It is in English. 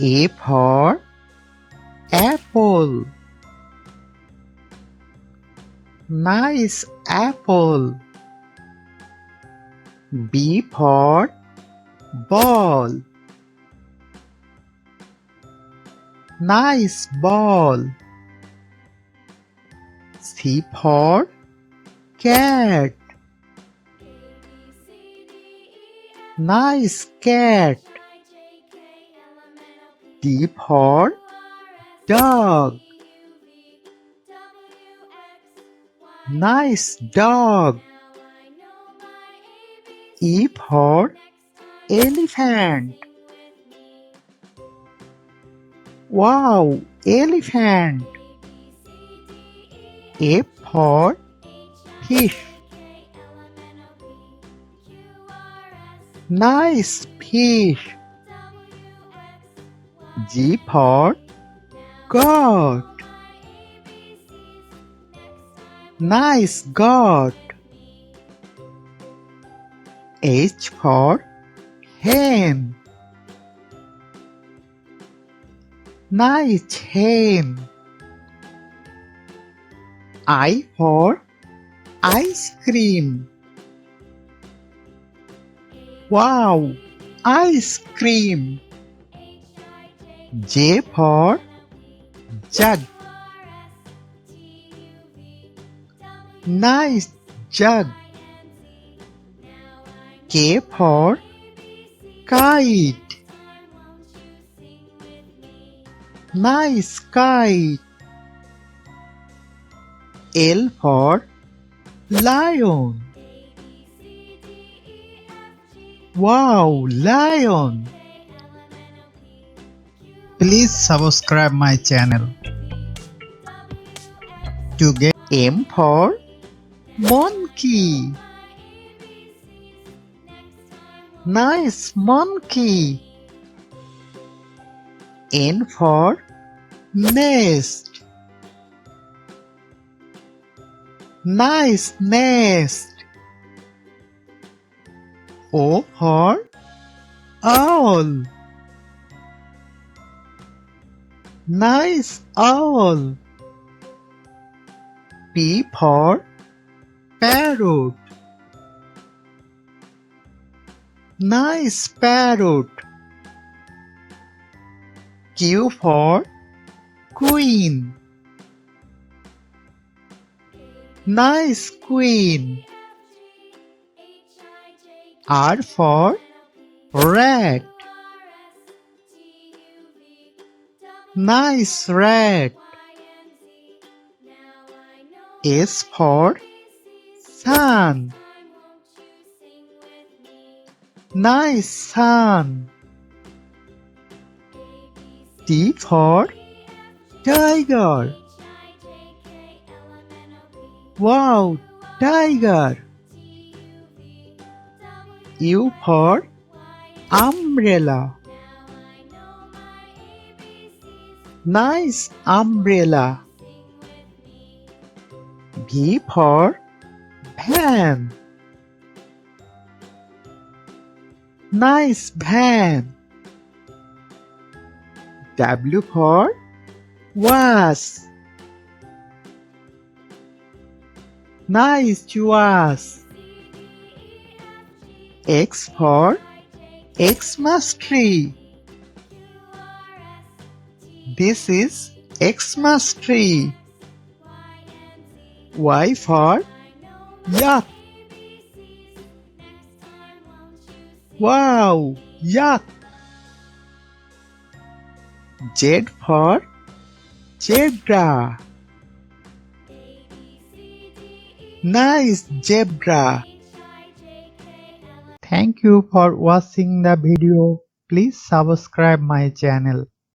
A for apple. Nice apple. B for ball. Nice ball. C for cat. Nice cat. D for dog. Nice dog. E for elephant. Wow, elephant. F for fish. Nice fish. G for goat. Nice goat. H for hen. Nice hen. I for ice cream. Wow, ice cream. J for jug. Nice jug. K for kite. Nice kite. L for lion. Wow, lion. Please subscribe my channel to get M for monkey. Nice monkey. N for nest. Nice nest. O for owl. Nice owl. P for parrot. Nice parrot. Q for queen. Nice queen. R for rat. Nice rat. S for sun. Nice sun. T for tiger. Wow, tiger. U for umbrella. Nice umbrella. V for van. Nice van. W for vase. Nice vase. X for Xmas tree. This is Xmas tree. Y for yak. Wow, yak. Z for zebra. Nice zebra. Thank you for watching the video. Please subscribe my channel.